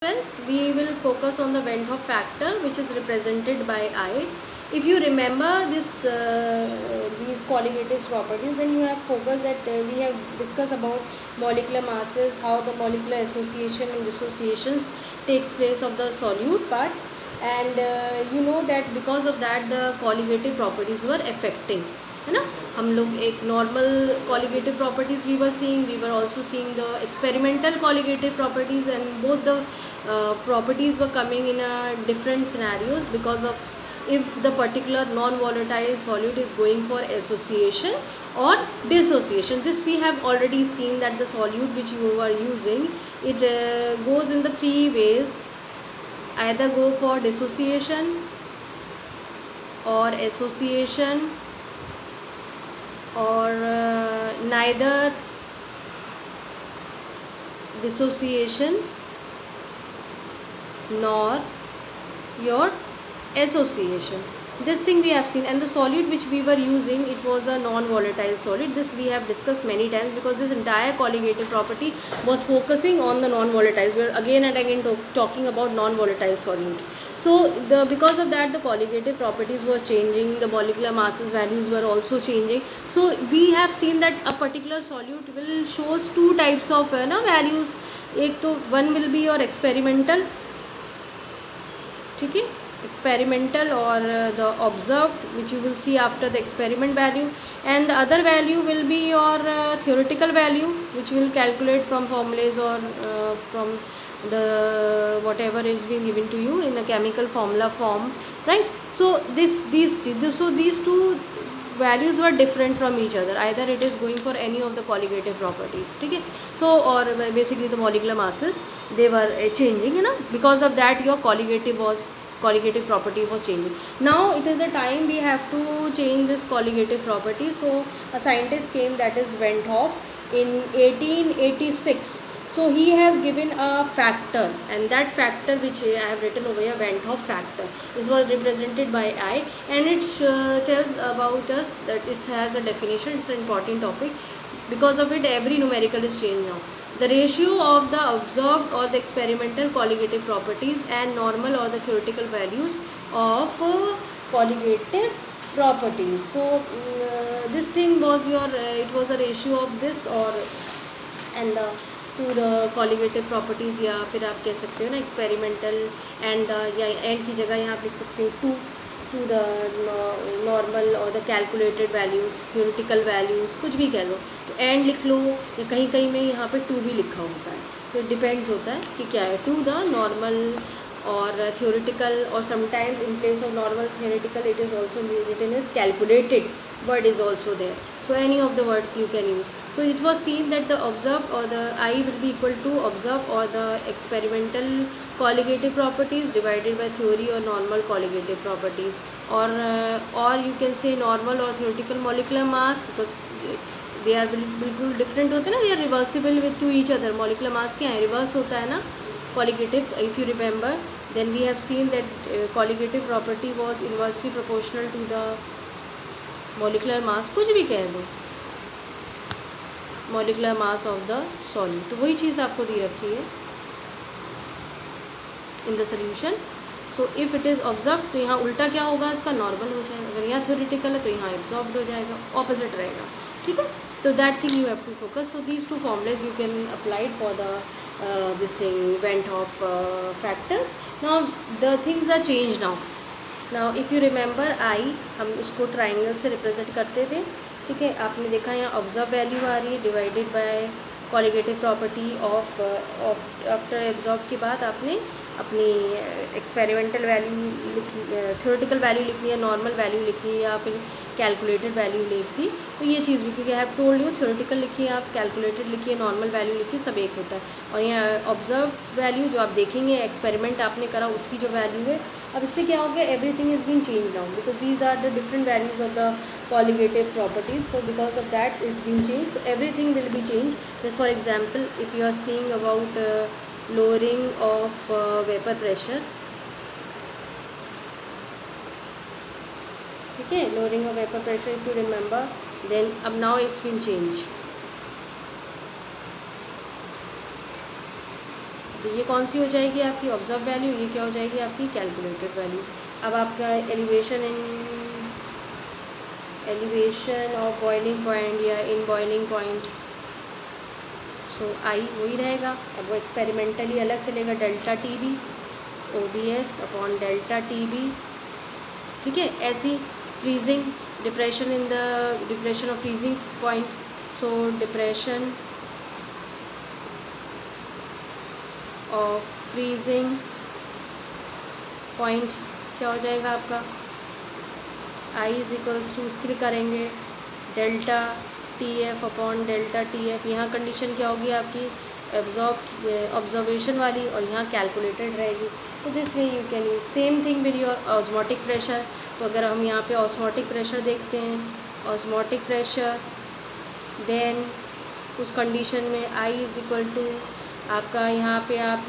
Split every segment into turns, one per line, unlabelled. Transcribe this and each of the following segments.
Well, we will focus on the Van 't Hoff factor, which is represented by I. If you remember these qualitative properties, then you have focused that we have discussed about molecular masses, how the molecular association and dissociations takes place of the solute part, and you know that because of that the colligative properties were affecting, है ना. हम लोग एक normal colligative properties we were seeing, we were also seeing the experimental colligative properties, and both the properties were coming in a different scenarios because of if the particular non-volatile solute is going for association or dissociation. This we have already seen that the solute which you are using, it goes in the three ways: either go for dissociation or association, or neither dissociation nor your association. This thing we have seen, and the solute which we were using, it was a non-volatile solid. This we have discussed many times because this entire colligative property was focusing on the non-volatiles. We are again and again talking about non-volatile solute. So because of that the colligative properties were changing, the molecular masses values were also changing. So we have seen that a particular solute will shows two types of values. एक तो one will be your experimental, ठीक है, experimental, or the observed, which you will see after the experiment value, and the other value will be your theoretical value, which will calculate from formulas or from the whatever is being given to you in a chemical formula form, right. So these two values were different from each other. Either it is going for any of the colligative properties, ठीक है. So or basically the molecular masses, they were changing, है ना. Because of that your colligative property was changing. Now it is the time we have to change this colligative property. So a scientist came, that is Van 't Hoff, in 1886. So he has given a factor, and that factor which I have written over here, Van 't Hoff factor, this was represented by I, and it tells about us that it has a definition. It's an important topic. Because of it every numerical is changed now. The ratio of the observed or the experimental colligative properties and normal or the theoretical values of colligative properties. So this thing was your it was a ratio of this, or and to the colligative properties, या फिर आप कह सकते हो ना experimental and, या and की जगह यहाँ आप लिख सकते हो टू द नॉर्मल और the calculated values, theoretical values, कुछ भी कह लो. तो एंड लिख लो, या कहीं कहीं में यहाँ पे टू भी लिखा होता है. तो डिपेंड्स होता है कि क्या है, to the normal or theoretical, or sometimes in place of normal theoretical it is also written as calculated word is also there. So any of the word you can use. So it was seen that the observed or the I will be equal to observed or the experimental colligative properties divided by theory or normal colligative properties, or you can say normal or theoretical molecular mass, because they are बिल्कुल different होते हैं ना, they are reversible with to each other. molecular mass क्या है, reverse होता है ना colligative. If you remember, then we have seen that colligative property was inversely proportional to the molecular mass, कुछ भी कह दो, molecular mass of the solute. तो वही चीज़ आपको दी रखी है in the solution. So if it is observed, तो यहाँ उल्टा क्या होगा, इसका नॉर्मल हो जाएगा. अगर यहाँ theoretical है तो यहाँ absorbed हो जाएगा, opposite रहेगा, ठीक है. तो that thing you have to focus. So these two formulas you can apply it for the this thing Van 't Hoff factors. Now the things are changed now. Now if you remember I, हम उसको triangle से represent करते थे, ठीक है. आपने देखा यहाँ ऑब्जर्व वैल्यू आ रही है divided by colligative property of after absorb के बाद आपने अपनी एक्सपेरिमेंटल वैल्यू लिख ली, थ्योरेटिकल वैल्यू लिख ली, या नॉर्मल वैल्यू लिख ली, या फिर कैलकुलेटेड वैल्यू लिख दी. तो ये चीज़ भी, क्योंकि I have told you theoretical लिखिए आप, कैलकुलेटेड लिखिए, नॉर्मल वैल्यू लिखिए, सब एक होता है. और यहाँ ऑब्जर्व वैल्यू जो आप देखेंगे, एक्सपेरिमेंट आपने करा उसकी जो वैल्यू है. अब इससे क्या हो गया, everything is been change now, because these are the different values of the colligative properties. So because of that is being changed, so everything will be changed. So for example, if you are seeing about lowering of vapor pressure, ठीक है, lowering of vapor pressure, if you remember, then अब now it's been changed. तो ये कौन सी हो जाएगी आपकी observe value, ये क्या हो जाएगी आपकी कैलकुलेटेड वैल्यू। अब आपका एलिवेशन ऑफ बॉइलिंग पॉइंट या इन बॉइलिंग पॉइंट, सो आई वही रहेगा। अब वो एक्सपेरिमेंटली अलग चलेगा, delta T B ODS upon delta T B, ठीक है। ऐसी freezing depression in the depression of freezing point, so depression of freezing point क्या हो जाएगा आपका, आई इज इक्वल्स टू उसके लिए करेंगे delta TF upon delta TF। यहाँ कंडीशन क्या होगी आपकी ऑब्जर्वेशन वाली, और यहाँ कैलकुलेटेड रहेगी। तो this way you can use same thing with your osmotic pressure. तो अगर हम यहाँ पे ऑस्मोटिक प्रेशर देखते हैं, ऑस्मोटिक प्रेशर, देन उस कंडीशन में आई इज़ इक्वल टू आपका यहाँ पे आप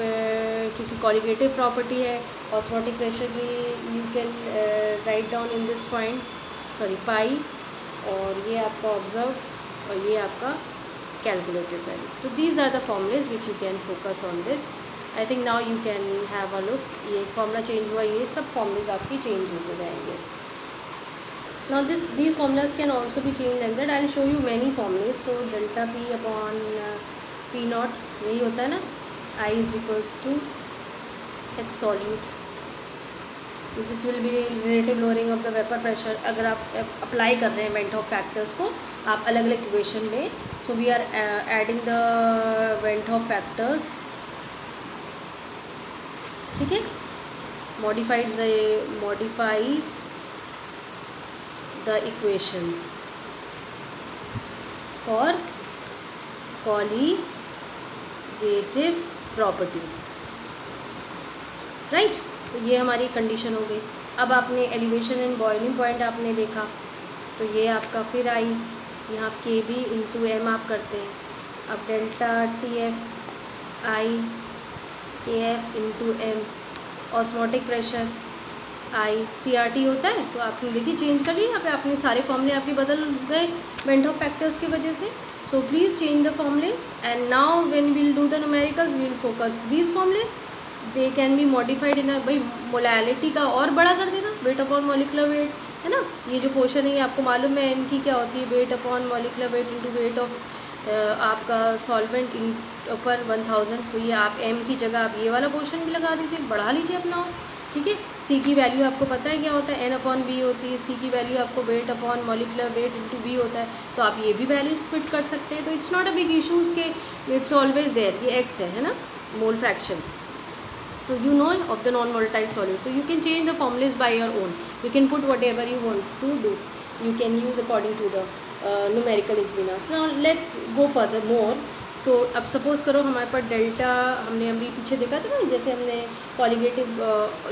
क्योंकि कॉलिगेटिव प्रॉपर्टी है ऑस्मोटिक प्रेशर की, you can write down in this point, sorry pi, और ये आपका ऑब्जर्व और ये आपका कैलकुलेटेड वैल्यू। तो these are the formulae which you can focus on this. I think now you can have a look, ये formula change हुआ, ये सब फॉर्मूलेज आपकी चेंज होते जाएंगे। Now these formulas can also be changed like that. I will show you many formulas. So delta P upon P naught यही होता है ना, I is equals to H solute. This will be relative lowering of the vapor pressure. अगर आप apply कर रहे हैं went of factors को आप अलग अलग इक्वेशन में, so we are adding the went of factors, ठीक है, modifies the equations for colligative properties, right. तो ये हमारी कंडीशन हो गई। अब आपने एलिवेशन एंड बॉइलिंग पॉइंट आपने देखा, तो ये आपका फिर आई यहाँ KB इंटू M आप करते हैं। अब delta TF I KF into M, osmotic pressure I CRT होता है। तो आपने देखिए चेंज कर लिया, यहाँ पे आपने सारे फॉर्मूले आपके बदल गए वेंट ऑफ फैक्टर्स की वजह से। So please change the formulae and now when we'll do the numericals we'll focus these formulae, they can be modified in भाई मोलैलिटी का और बड़ा कर देना, वेट अपॉन मॉलिकुलर वेट, है ना। ये जो पोर्शन है ये आपको मालूम है इनकी क्या होती है, weight upon molecular weight into weight of आपका सॉल्वेंट इन ऊपर 1000। तो ये आप M की जगह आप ये वाला पोर्शन भी लगा दीजिए, बढ़ा लीजिए अपना, ठीक है। C की वैल्यू आपको पता है क्या होता है, N अपॉन B होती है। C की वैल्यू आपको weight upon molecular weight into B होता है, तो आप ये भी वैल्यूज फिट कर सकते हैं। तो it's not a big issues के इट्स ऑलवेज देयर, ये X है ना, mole fraction. So you know of the non-volatile solute, so you can change the formulas by your own. You can put whatever you want to do. You can use according to the numerical isvinas. Now let's go further more. So अब suppose करो हमारे पास delta, हमने अभी पीछे देखा था ना, जैसे हमने कॉलिगेटिव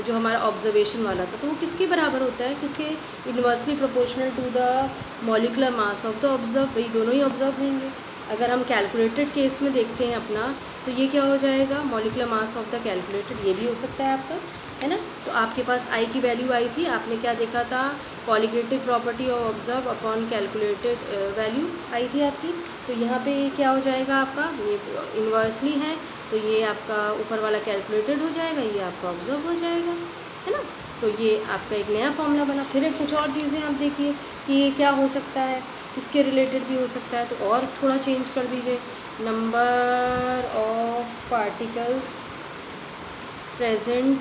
जो हमारा ऑब्जर्वेशन वाला था, तो वो किसके बराबर होता है, किसके inversely proportional to the molecular mass of the observe, वही दोनों ही ऑब्जर्व होंगे। अगर हम कैलकुलेटेड केस में देखते हैं अपना, तो ये क्या हो जाएगा, molecular mass of the calculated, ये भी हो सकता है आपका, है ना। तो आपके पास आई की वैल्यू आई थी, आपने क्या देखा था, colligative property of observe upon calculated value आई थी आपकी। तो यहाँ पे क्या हो जाएगा आपका, ये इन्वर्सली है, तो ये आपका ऊपर वाला कैलकुलेटेड हो जाएगा, ये आपका ऑब्जर्व हो जाएगा, है ना। तो ये आपका एक नया फॉर्मूला बना। फिर कुछ और चीज़ें आप देखिए कि ये क्या हो सकता है, किसके रिलेटेड भी हो सकता है, तो और थोड़ा चेंज कर दीजिए, number of particles present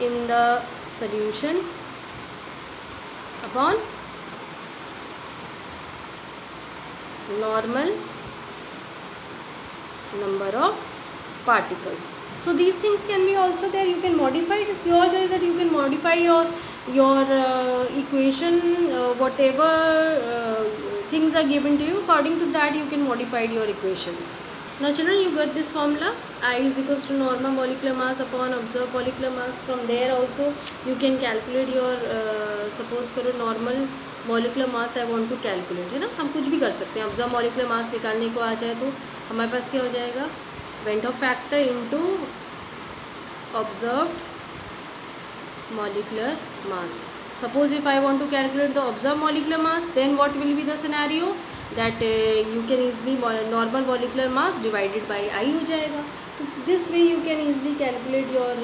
in the solution upon normal number of particles. So these things can be also there, you can modify it. It's your choice that you can modify your equation, whatever things are given to you, according to that you can modify your equations. Now children, you got this formula, I is equals to normal molecular mass upon observed molecular mass. From there also you can calculate your suppose करो normal molecular mass I want to calculate, है ना। हम कुछ भी कर सकते हैं, observe molecular mass निकालने को आ जाए तो हमारे पास क्या हो जाएगा, went of factor into observed molecular mass. Suppose if I want to calculate the observed molecular mass, then what will be the scenario? That you can easily normal molecular mass divided by I हो जाएगा. तो this way you can easily calculate your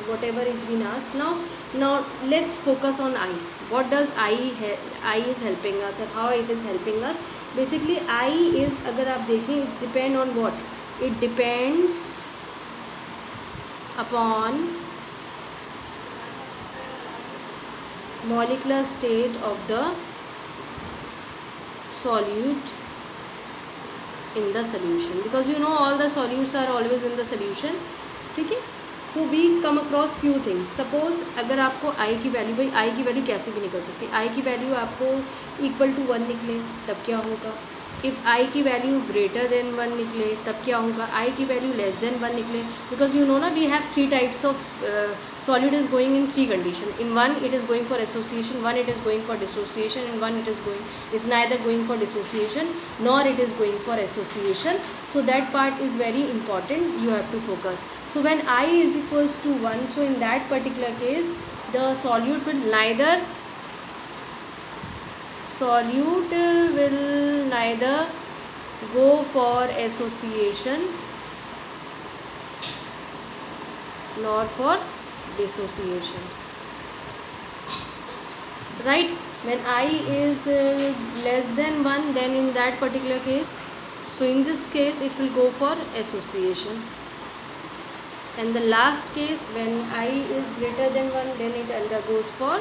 whatever is been asked. Now let's focus on I. What does I is helping us and how it is helping us? Basically I is, अगर आप देखें, it's depend on what? It depends upon molecular state of the solute in the solution, because you know all the solutes are always in the solution. ठीक है. So we come across few things. Suppose अगर आपको आई की value, भाई आई की value कैसे भी निकल सकती है. आई की वैल्यू आपको इक्वल टू 1 निकले तब क्या होगा. इफ़ आई की वैल्यू ग्रेटर देन 1 निकले तब क्या होगा. आई की वैल्यू लेस देन 1 निकले, बिकॉज यू नो ना we have 3 types of solute is going in 3 condition. In one it is going for association, one it is going for dissociation, and one it's neither going for dissociation nor it is going for association. So that part is very important, you have to focus. So when I is equals to 1, so in that particular case the solute will neither go for association nor for dissociation, right? When I is less than 1, then in that particular case, so in this case it will go for association, and the last case when I is greater than 1, then it undergoes for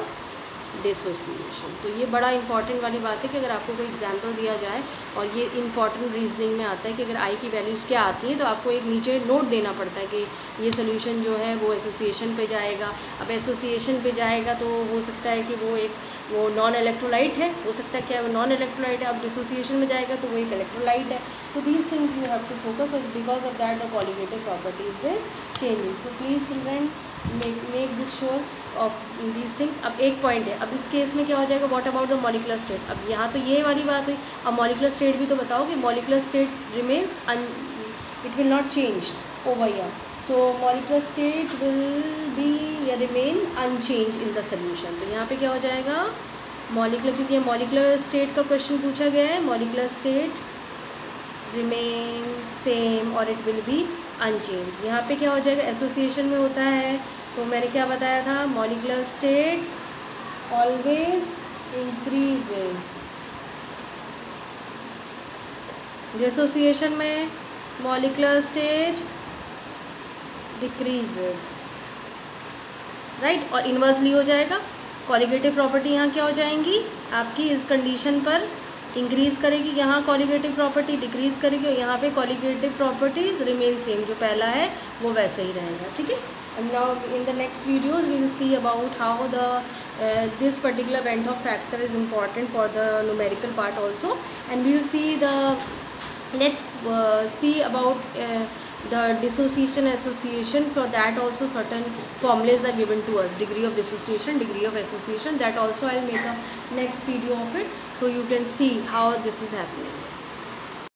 dissociation. तो ये बड़ा important वाली बात है कि अगर आपको कोई एग्जांपल दिया जाए, और ये इंपॉर्टेंट रीजनिंग में आता है कि अगर आई की वैल्यूज़ क्या आती हैं तो आपको एक नीचे नोट देना पड़ता है कि ये सोल्यूशन जो है वो एसोसिएशन पे जाएगा. अब एसोसिएशन पे जाएगा तो हो सकता है कि वो नॉन इलेक्ट्रोलाइट है, हो सकता है क्या वो नॉन इलेक्ट्रोलाइट है. अब डिसोसिएशन में जाएगा तो वो एक इलेक्ट्रोलाइट है. तो these things you have to focus, because of that the colligative properties is changing. So please children make this sure of these things. अब एक पॉइंट है, अब इस केस में क्या हो जाएगा, what about the molecular state. अब यहाँ तो ये वाली बात हुई, अब मॉलिकुलर स्टेट भी तो बताओ कि molecular state remains it will not change over here. So molecular state will be या remain unchange in the solution. तो यहाँ पे क्या हो जाएगा, मॉलिकुलर, क्योंकि मॉलिकुलर स्टेट का क्वेश्चन पूछा गया है, मॉलिकुलर स्टेट रिमेन सेम और इट विल बी अनचेंज. यहाँ पे क्या हो जाएगा, एसोसिएशन में होता है तो मैंने क्या बताया था, molecular state always increases. Dissociation में मॉलिकुलर स्टेट डिक्रीजेस, राइट. और इन्वर्सली हो जाएगा. कॉलिगेटिव प्रॉपर्टी यहाँ क्या हो जाएंगी आपकी, इस कंडीशन पर इंक्रीज़ करेगी, यहाँ कॉलिगेटिव प्रॉपर्टी डिक्रीज़ करेगी, और यहाँ पे कॉलिगेटिव प्रॉपर्टीज रिमेन सेम, जो पहला है वो वैसे ही रहेगा. ठीक है. And now in the next videos we will see about how this particular Van't Hoff factor is important for the numerical part also, and we will see let's see about the dissociation association. For that also certain formulas are given to us, degree of dissociation, degree of association. That also I'll make a next video of it, so you can see how this is happening.